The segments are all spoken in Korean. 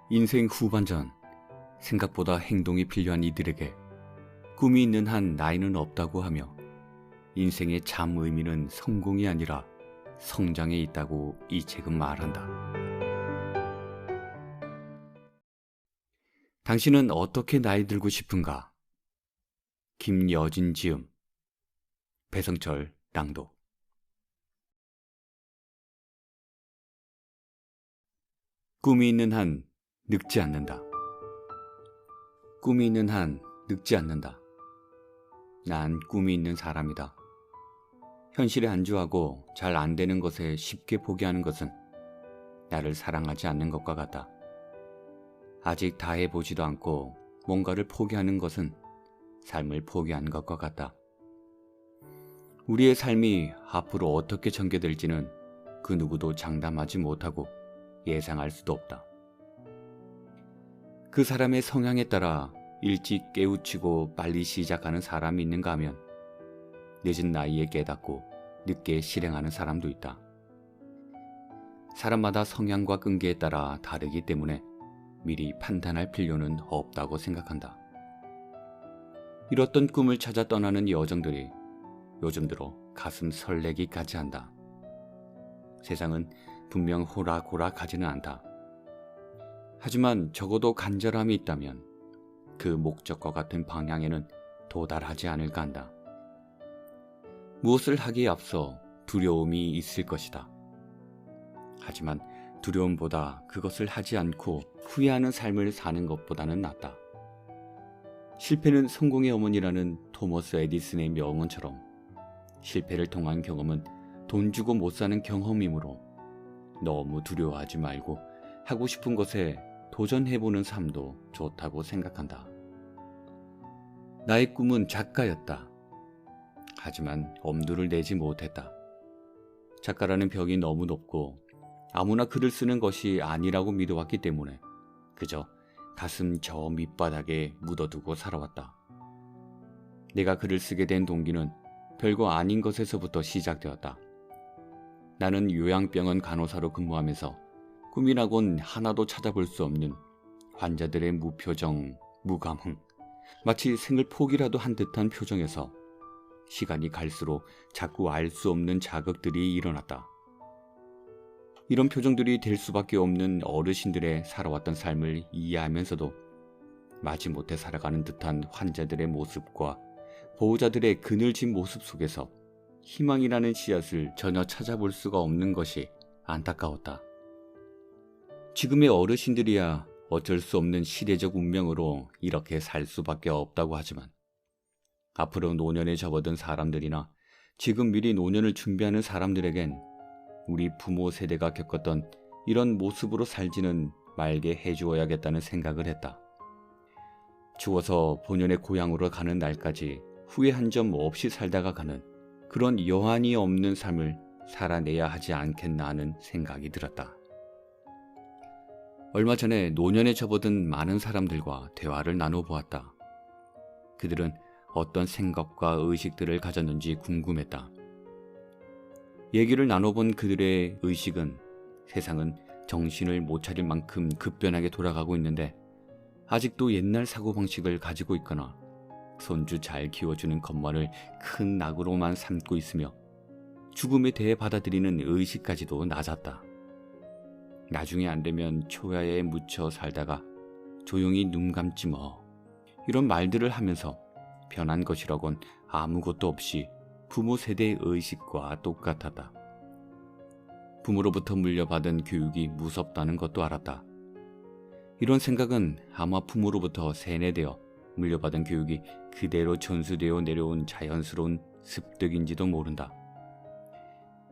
인생 후반전, 생각보다 행동이 필요한 이들에게 꿈이 있는 한 나이는 없다고 하며 인생의 참 의미는 성공이 아니라 성장에 있다고 이 책은 말한다. 당신은 어떻게 나이 들고 싶은가? 김여진 지음, 배성철 낭독. 꿈이 있는 한 늙지 않는다. 꿈이 있는 한 늙지 않는다. 난 꿈이 있는 사람이다. 현실에 안주하고 잘 안 되는 것에 쉽게 포기하는 것은 나를 사랑하지 않는 것과 같다. 아직 다 해보지도 않고 뭔가를 포기하는 것은 삶을 포기하는 것과 같다. 우리의 삶이 앞으로 어떻게 전개될지는 그 누구도 장담하지 못하고 예상할 수도 없다. 그 사람의 성향에 따라 일찍 깨우치고 빨리 시작하는 사람이 있는가 하면 늦은 나이에 깨닫고 늦게 실행하는 사람도 있다. 사람마다 성향과 끈기에 따라 다르기 때문에 미리 판단할 필요는 없다고 생각한다. 이뤘던 꿈을 찾아 떠나는 여정들이 요즘 들어 가슴 설레기까지 한다. 세상은 분명 호락호락하지는 않다. 하지만 적어도 간절함이 있다면 그 목적과 같은 방향에는 도달하지 않을까 한다. 무엇을 하기에 앞서 두려움이 있을 것이다. 하지만 두려움보다 그것을 하지 않고 후회하는 삶을 사는 것보다는 낫다. 실패는 성공의 어머니라는 토머스 에디슨의 명언처럼 실패를 통한 경험은 돈 주고 못 사는 경험이므로 너무 두려워하지 말고 하고 싶은 것에 도전해보는 삶도 좋다고 생각한다. 나의 꿈은 작가였다. 하지만 엄두를 내지 못했다. 작가라는 벽이 너무 높고 아무나 글을 쓰는 것이 아니라고 믿어왔기 때문에 그저 가슴 저 밑바닥에 묻어두고 살아왔다. 내가 글을 쓰게 된 동기는 별거 아닌 것에서부터 시작되었다. 나는 요양병원 간호사로 근무하면서 꿈이라곤 하나도 찾아볼 수 없는 환자들의 무표정, 무감흥, 마치 생을 포기라도 한 듯한 표정에서 시간이 갈수록 자꾸 알 수 없는 자극들이 일어났다. 이런 표정들이 될 수밖에 없는 어르신들의 살아왔던 삶을 이해하면서도 마지못해 살아가는 듯한 환자들의 모습과 보호자들의 그늘진 모습 속에서 희망이라는 씨앗을 전혀 찾아볼 수가 없는 것이 안타까웠다. 지금의 어르신들이야 어쩔 수 없는 시대적 운명으로 이렇게 살 수밖에 없다고 하지만 앞으로 노년에 접어든 사람들이나 지금 미리 노년을 준비하는 사람들에겐 우리 부모 세대가 겪었던 이런 모습으로 살지는 말게 해주어야겠다는 생각을 했다. 죽어서 본연의 고향으로 가는 날까지 후회 한 점 없이 살다가 가는 그런 여한이 없는 삶을 살아내야 하지 않겠나 하는 생각이 들었다. 얼마 전에 노년에 접어든 많은 사람들과 대화를 나눠보았다. 그들은 어떤 생각과 의식들을 가졌는지 궁금했다. 얘기를 나눠본 그들의 의식은 세상은 정신을 못 차릴 만큼 급변하게 돌아가고 있는데 아직도 옛날 사고방식을 가지고 있거나 손주 잘 키워주는 것만을 큰 낙으로만 삼고 있으며 죽음에 대해 받아들이는 의식까지도 낮았다. 나중에 안 되면 초야에 묻혀 살다가 조용히 눈 감지 뭐 이런 말들을 하면서 변한 것이라곤 아무것도 없이 부모 세대의 의식과 똑같았다. 부모로부터 물려받은 교육이 무섭다는 것도 알았다. 이런 생각은 아마 부모로부터 세뇌되어 물려받은 교육이 그대로 전수되어 내려온 자연스러운 습득인지도 모른다.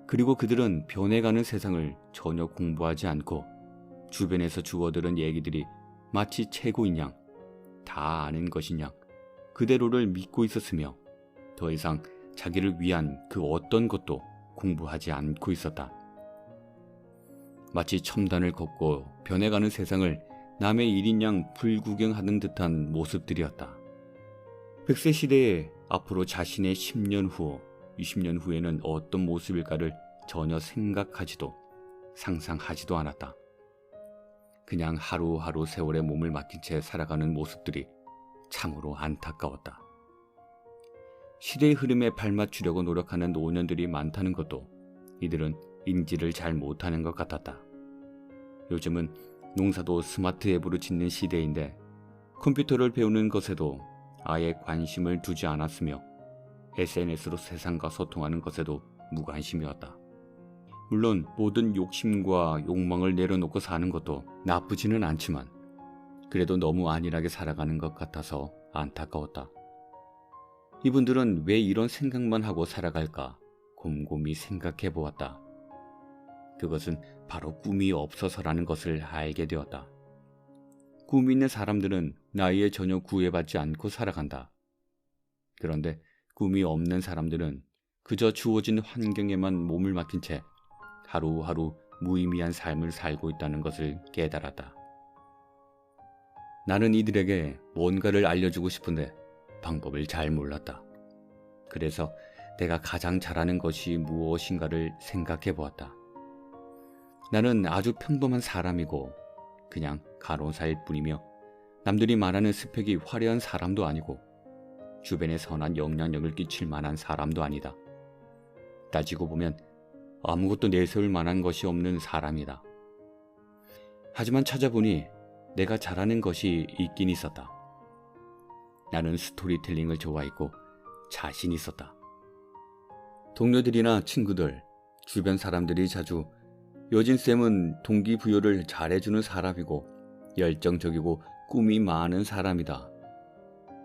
그리고 그들은 변해가는 세상을 전혀 공부하지 않고 주변에서 주워들은 얘기들이 마치 최고인 양, 다 아는 것인 양 그대로를 믿고 있었으며 더 이상 자기를 위한 그 어떤 것도 공부하지 않고 있었다. 마치 첨단을 걷고 변해가는 세상을 남의 일인 양 불구경하는 듯한 모습들이었다. 100세 시대에 앞으로 자신의 10년 후, 20년 후에는 어떤 모습일까를 전혀 생각하지도 상상하지도 않았다. 그냥 하루하루 세월에 몸을 맡긴 채 살아가는 모습들이 참으로 안타까웠다. 시대의 흐름에 발맞추려고 노력하는 노년들이 많다는 것도 이들은 인지를 잘 못하는 것 같았다. 요즘은 농사도 스마트 앱으로 짓는 시대인데 컴퓨터를 배우는 것에도 아예 관심을 두지 않았으며 SNS로 세상과 소통하는 것에도 무관심이었다. 물론 모든 욕심과 욕망을 내려놓고 사는 것도 나쁘지는 않지만 그래도 너무 안일하게 살아가는 것 같아서 안타까웠다. 이분들은 왜 이런 생각만 하고 살아갈까 곰곰이 생각해 보았다. 그것은 바로 꿈이 없어서라는 것을 알게 되었다. 꿈이 있는 사람들은 나이에 전혀 구애받지 않고 살아간다. 그런데 꿈이 없는 사람들은 그저 주어진 환경에만 몸을 맡긴 채 하루하루 무의미한 삶을 살고 있다는 것을 깨달았다. 나는 이들에게 뭔가를 알려주고 싶은데 방법을 잘 몰랐다. 그래서 내가 가장 잘하는 것이 무엇인가를 생각해 보았다. 나는 아주 평범한 사람이고 그냥 간호사일 뿐이며 남들이 말하는 스펙이 화려한 사람도 아니고 주변에 선한 영향력을 끼칠 만한 사람도 아니다. 따지고 보면 아무것도 내세울 만한 것이 없는 사람이다. 하지만 찾아보니 내가 잘하는 것이 있긴 있었다. 나는 스토리텔링을 좋아했고 자신 있었다. 동료들이나 친구들, 주변 사람들이 자주 여진쌤은 동기부여를 잘해주는 사람이고 열정적이고 꿈이 많은 사람이다.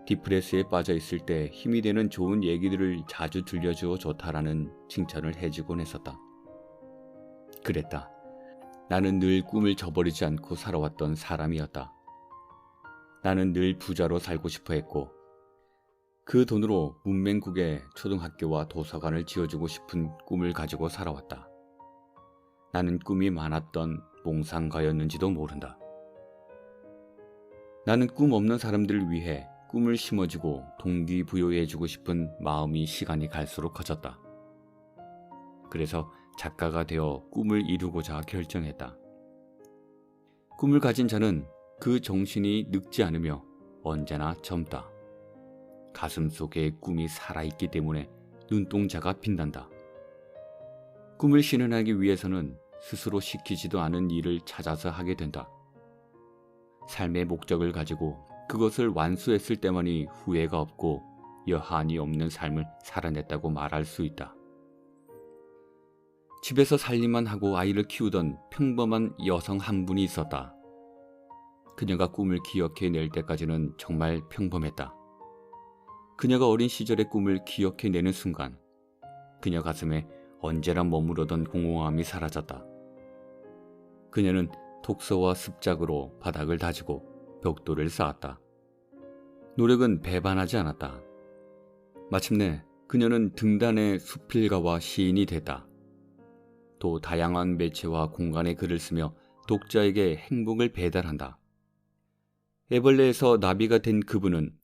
디프레스에 빠져 있을 때 힘이 되는 좋은 얘기들을 자주 들려주어 좋다라는 칭찬을 해주곤 했었다. 그랬다. 나는 늘 꿈을 저버리지 않고 살아왔던 사람이었다. 나는 늘 부자로 살고 싶어 했고 그 돈으로 문맹국에 초등학교와 도서관을 지어주고 싶은 꿈을 가지고 살아왔다. 나는 꿈이 많았던 몽상가였는지도 모른다. 나는 꿈 없는 사람들을 위해 꿈을 심어주고 동기부여해주고 싶은 마음이 시간이 갈수록 커졌다. 그래서 작가가 되어 꿈을 이루고자 결정했다. 꿈을 가진 자는 그 정신이 늙지 않으며 언제나 젊다. 가슴 속에 꿈이 살아있기 때문에 눈동자가 빛난다. 꿈을 실현하기 위해서는 스스로 시키지도 않은 일을 찾아서 하게 된다. 삶의 목적을 가지고 그것을 완수했을 때만이 후회가 없고 여한이 없는 삶을 살아냈다고 말할 수 있다. 집에서 살림만 하고 아이를 키우던 평범한 여성 한 분이 있었다. 그녀가 꿈을 기억해낼 때까지는 정말 평범했다. 그녀가 어린 시절의 꿈을 기억해내는 순간 그녀 가슴에 언제나 머무르던 공허함이 사라졌다. 그녀는 독서와 습작으로 바닥을 다지고 벽돌을 쌓았다. 노력은 배반하지 않았다. 마침내 그녀는 등단의 수필가와 시인이 됐다. 또 다양한 매체와 공간에 글을 쓰며 독자에게 행복을 배달한다. 애벌레에서 나비가 된 그분은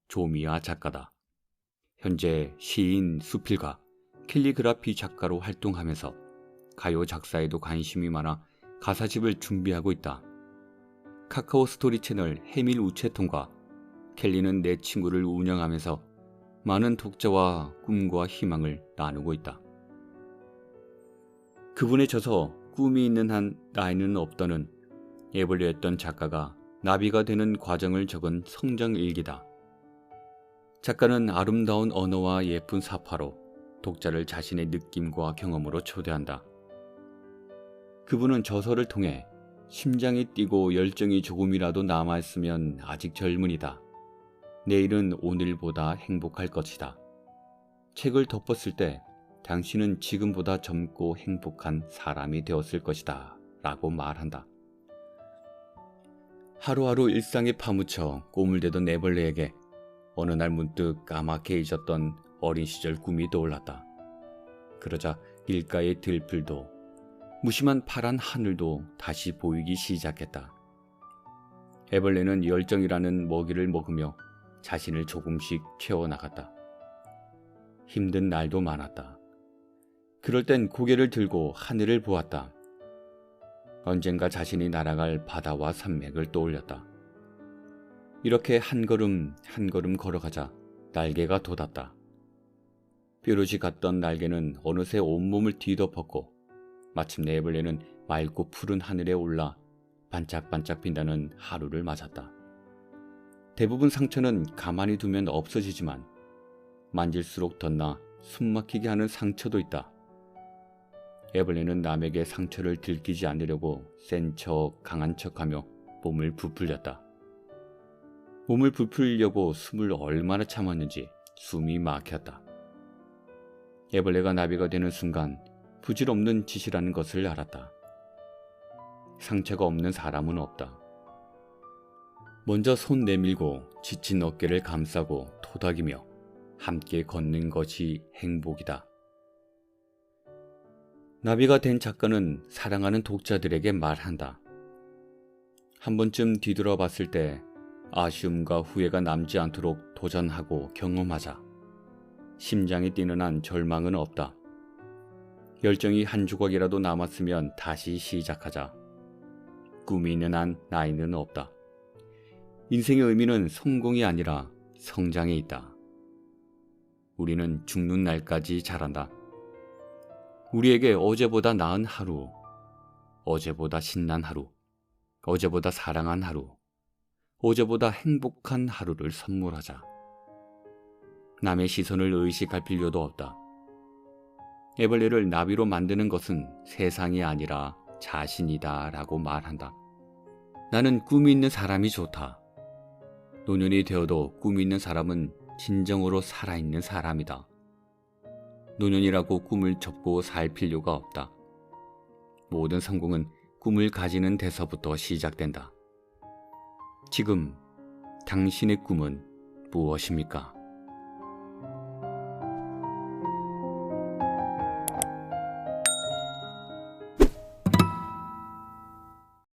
조미아 작가다. 현재 시인, 수필가, 캘리그라피 작가로 활동하면서 가요 작사에도 관심이 많아 가사집을 준비하고 있다. 카카오 스토리 채널 해밀 우체통과 켈리는 내 친구를 운영하면서 많은 독자와 꿈과 희망을 나누고 있다. 그분에 져서 꿈이 있는 한 나이는 없다는 애벌레였던 작가가 나비가 되는 과정을 적은 성장일기다. 작가는 아름다운 언어와 예쁜 사파로 독자를 자신의 느낌과 경험으로 초대한다. 그분은 저서를 통해 심장이 뛰고 열정이 조금이라도 남아있으면 아직 젊은이다. 내일은 오늘보다 행복할 것이다. 책을 덮었을 때 당신은 지금보다 젊고 행복한 사람이 되었을 것이다. 라고 말한다. 하루하루 일상에 파묻혀 꼬물대던 애벌레에게 어느 날 문득 까맣게 잊었던 어린 시절 꿈이 떠올랐다. 그러자 길가의 들풀도 무심한 파란 하늘도 다시 보이기 시작했다. 애벌레는 열정이라는 먹이를 먹으며 자신을 조금씩 채워나갔다. 힘든 날도 많았다. 그럴 땐 고개를 들고 하늘을 보았다. 언젠가 자신이 날아갈 바다와 산맥을 떠올렸다. 이렇게 한 걸음 한 걸음 걸어가자 날개가 돋았다. 뾰루지 같던 날개는 어느새 온몸을 뒤덮었고 마침내 애벌레는 맑고 푸른 하늘에 올라 반짝반짝 빛나는 하루를 맞았다. 대부분 상처는 가만히 두면 없어지지만 만질수록 덧나 숨막히게 하는 상처도 있다. 애벌레는 남에게 상처를 들키지 않으려고 센 척 강한 척하며 몸을 부풀렸다. 몸을 부풀려고 숨을 얼마나 참았는지 숨이 막혔다. 애벌레가 나비가 되는 순간 부질없는 짓이라는 것을 알았다. 상처가 없는 사람은 없다. 먼저 손 내밀고 지친 어깨를 감싸고 토닥이며 함께 걷는 것이 행복이다. 나비가 된 작가는 사랑하는 독자들에게 말한다. 한 번쯤 뒤돌아 봤을 때 아쉬움과 후회가 남지 않도록 도전하고 경험하자. 심장이 뛰는 한 절망은 없다. 열정이 한 조각이라도 남았으면 다시 시작하자. 꿈이 있는 한 나이는 없다. 인생의 의미는 성공이 아니라 성장에 있다. 우리는 죽는 날까지 자란다. 우리에게 어제보다 나은 하루, 어제보다 신난 하루, 어제보다 사랑한 하루, 어제보다 행복한 하루를 선물하자. 남의 시선을 의식할 필요도 없다. 애벌레를 나비로 만드는 것은 세상이 아니라 자신이다 라고 말한다. 나는 꿈이 있는 사람이 좋다. 노년이 되어도 꿈이 있는 사람은 진정으로 살아있는 사람이다. 노년이라고 꿈을 접고 살 필요가 없다. 모든 성공은 꿈을 가지는 데서부터 시작된다. 지금 당신의 꿈은 무엇입니까?